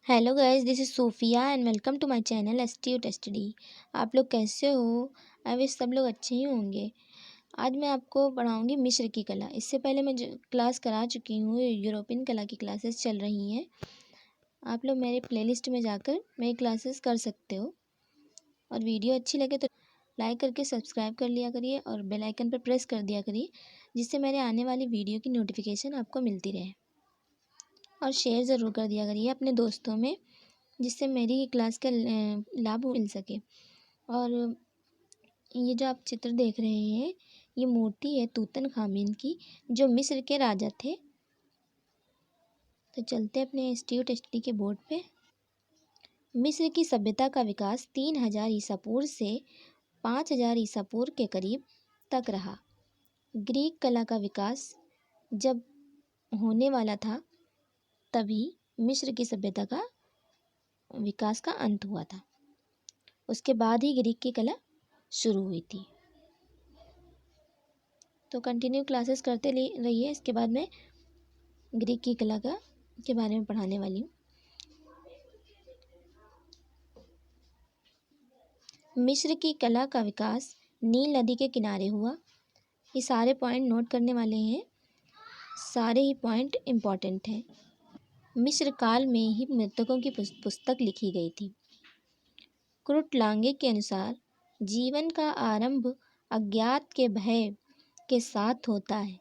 Hello guys, this is Sophia and welcome to my channel astute study. आप लोग कैसे हो? आई विश सब लोग अच्छे ही होंगे। आज मैं आपको पढ़ाऊंगी मिस्र की कला। इससे पहले मैं जो क्लास करा चुकी हूँ, यूरोपियन कला की क्लासेस चल रही हैं। आप लोग मेरे प्लेलिस्ट में जाकर मेरी क्लासेस कर सकते हो। और वीडियो अच्छी लगे तो लाइक करके सब्सक्राइब कर लिया करिए और बेल आइकन पर प्रेस कर दिया करिए, जिससे मेरे आने वाली वीडियो की नोटिफिकेशन आपको मिलती रहे। और शेयर ज़रूर कर दिया करिए अपने दोस्तों में, जिससे मेरी क्लास का लाभ मिल सके। और ये जो आप चित्र देख रहे हैं, ये मूर्ति है तूतन खामेन की, जो मिस्र के राजा थे। तो चलते अपने इंस्टीट्यूट स्टडी के बोर्ड पे। मिस्र की सभ्यता का विकास 3000 ईसा पूर्व से 5000 ईसा पूर्व के करीब तक रहा। ग्रीक कला का विकास जब होने वाला था, तभी मिस्र की सभ्यता का विकास का अंत हुआ था। उसके बाद ही ग्रीक की कला शुरू हुई थी। तो कंटिन्यू क्लासेस करते रहिए। इसके बाद मैं ग्रीक की कला के बारे में पढ़ाने वाली हूँ। मिस्र की कला का विकास नील नदी के किनारे हुआ। ये सारे पॉइंट नोट करने वाले हैं, सारे ही पॉइंट इम्पॉर्टेंट हैं। मिस्र काल में ही मृतकों की पुस्तक लिखी गई थी। क्रुट लांगे के अनुसार जीवन का आरंभ अज्ञात के भय के साथ होता है।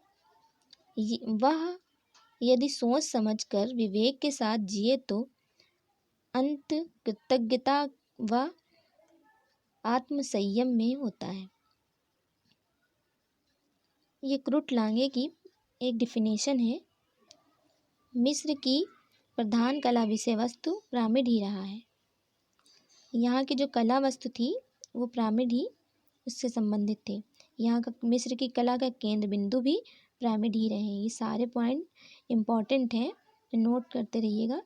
वह यदि सोच समझकर विवेक के साथ जिए तो अंत कृतज्ञता व आत्मसंयम में होता है। ये क्रुट लांगे की एक डिफिनेशन है। मिस्र की प्रधान कला विषय वस्तु पिरामिड ही रहा है। यहाँ की जो कला वस्तु थी वो पिरामिड ही उससे संबंधित थे। यहाँ का मिस्र की कला का केंद्र बिंदु भी पिरामिड ही रहे। ये सारे पॉइंट इम्पॉर्टेंट हैं, नोट करते रहिएगा।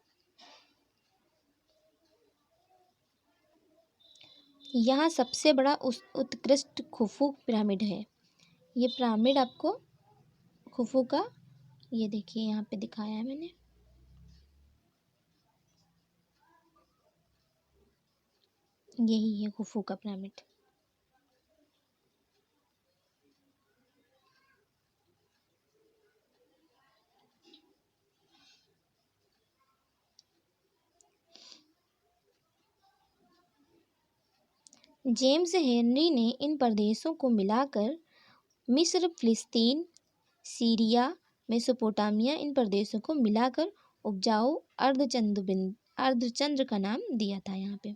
यहाँ सबसे बड़ा उत्कृष्ट खुफू पिरामिड है। ये पिरामिड आपको खुफू का, ये देखिए यहाँ पे दिखाया है मैंने। यही है खुफू का पिरामिड। जेम्स हेनरी ने इन प्रदेशों को मिलाकर मिस्र, फिलिस्तीन, सीरिया, मेसोपोटामिया, इन प्रदेशों को मिलाकर उपजाऊ अर्धचंद्र का नाम दिया था। यहाँ पे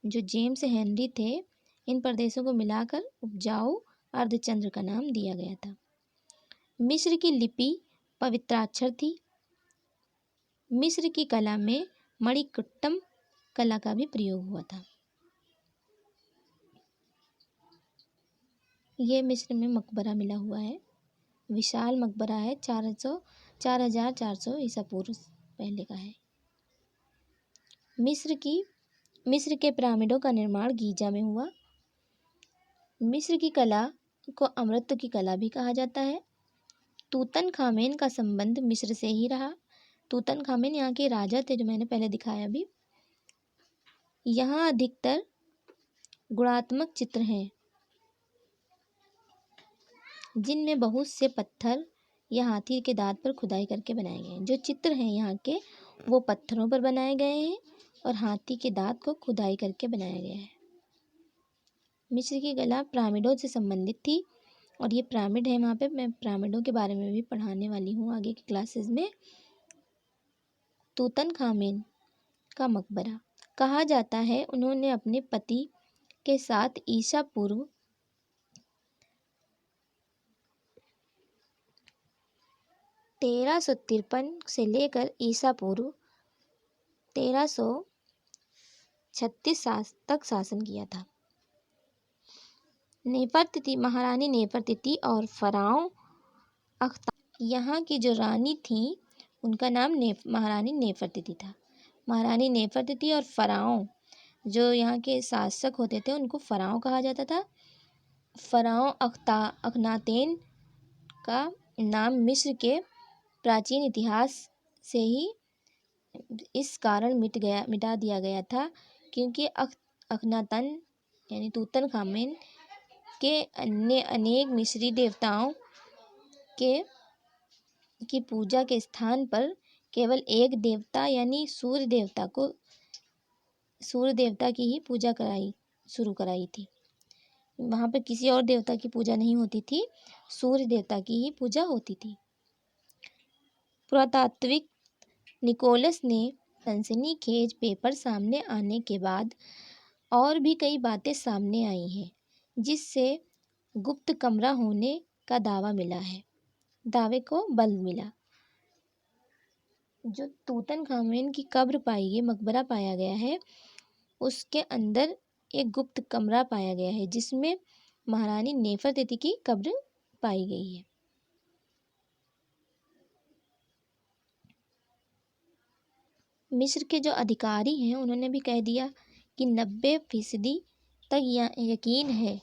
जो जेम्स हेनरी थे, इन प्रदेशों को मिलाकर उपजाऊ अर्धचंद्र का नाम दिया गया था। मिस्र की लिपि पवित्राक्षर थी। मिस्र की कला में मणिकुट्टम कला का भी प्रयोग हुआ था। ये मिस्र में मकबरा मिला हुआ है, विशाल मकबरा है। 4400 ईसा पूर्व पहले का है। मिस्र के पिरामिडों का निर्माण गीजा में हुआ। मिस्र की कला को अमृत की कला भी कहा जाता है। तूतन खामेन का संबंध मिस्र से ही रहा। तूतन खामेन यहाँ के राजा थे, जो मैंने पहले दिखाया भी। यहाँ अधिकतर गुणात्मक चित्र हैं, जिनमें बहुत से पत्थर या हाथी के दांत पर खुदाई करके बनाए गए हैं। जो चित्र हैं यहाँ के, वो पत्थरों पर बनाए गए हैं और हाथी के दांत को खुदाई करके बनाया गया है। मिस्र की कला पिरामिडों से संबंधित थी, और ये पिरामिड है वहाँ पे। मैं पिरामिडों के बारे में भी पढ़ाने वाली हूँ आगे की क्लासेस में। तूतन खामेन का मकबरा, कहा जाता है उन्होंने अपने पति के साथ ईसा पूर्व 1353 से लेकर ईसा पूर्व 1336 तक शासन किया था। नेफरतिति, महारानी नेफरतिति और फराओ अख्ता, यहाँ की जो रानी थी उनका नाम महारानी नेफरतिति था। महारानी नेफरतिति और फराओ, जो यहाँ के शासक होते थे, उनको फराओ कहा जाता था। फराओ अखनातेन का नाम मिस्र के प्राचीन इतिहास से ही इस कारण मिटा दिया गया था क्योंकि अखनातन यानी तूतनखामेन के अन्य अनेक मिस्री देवताओं के की पूजा के स्थान पर केवल एक देवता यानी सूर्य देवता की ही पूजा शुरू कराई थी। वहाँ पे किसी और देवता की पूजा नहीं होती थी, सूर्य देवता की ही पूजा होती थी। पुरातात्विक निकोलस ने सनसनीखेज पेपर सामने आने के बाद और भी कई बातें सामने आई हैं जिससे गुप्त कमरा होने का दावे को बल मिला। जो तूतनखामेन की कब्र मकबरा पाया गया है, उसके अंदर एक गुप्त कमरा पाया गया है जिसमें महारानी नेफरतिति की कब्र पाई गई है। मिस्र के जो अधिकारी हैं उन्होंने भी कह दिया कि 90% तक यकीन है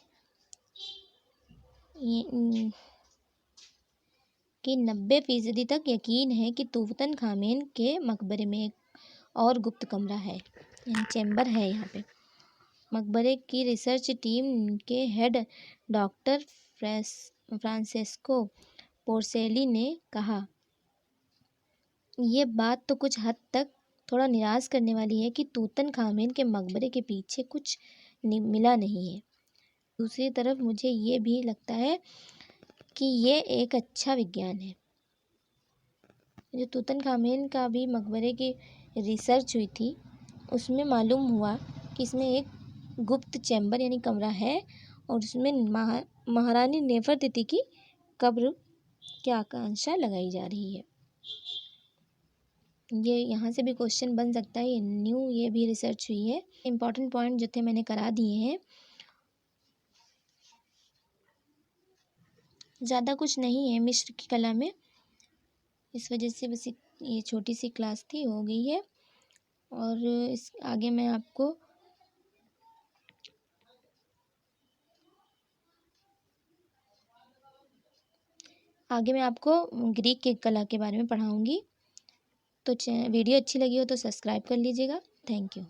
कि 90% तक यकीन है कि तूतनखामेन के मकबरे में एक और गुप्त कमरा है, यानी चैम्बर है। यहाँ पे मकबरे की रिसर्च टीम के हेड डॉक्टर फ्रांसेस्को पोर्सेली ने कहा, ये बात तो कुछ हद तक थोड़ा निराश करने वाली है कि तूतनखामेन के मकबरे के पीछे कुछ मिला नहीं है। दूसरी तरफ मुझे ये भी लगता है कि ये एक अच्छा विज्ञान है। जो तूतनखामेन का भी मकबरे की रिसर्च हुई थी उसमें मालूम हुआ कि इसमें एक गुप्त चैम्बर यानी कमरा है और उसमें महारानी नेफरतिति की कब्र की आकांक्षा लगाई जा रही है। ये यहाँ से भी क्वेश्चन बन सकता है, ये भी रिसर्च हुई है। इम्पॉर्टेंट पॉइंट जो थे मैंने करा दिए हैं। ज़्यादा कुछ नहीं है मिस्र की कला में, इस वजह से बस ये छोटी सी क्लास थी, हो गई है। और इस आगे मैं आपको ग्रीक की कला के बारे में पढ़ाऊँगी। तो वीडियो अच्छी लगी हो तो सब्सक्राइब कर लीजिएगा। Thank you.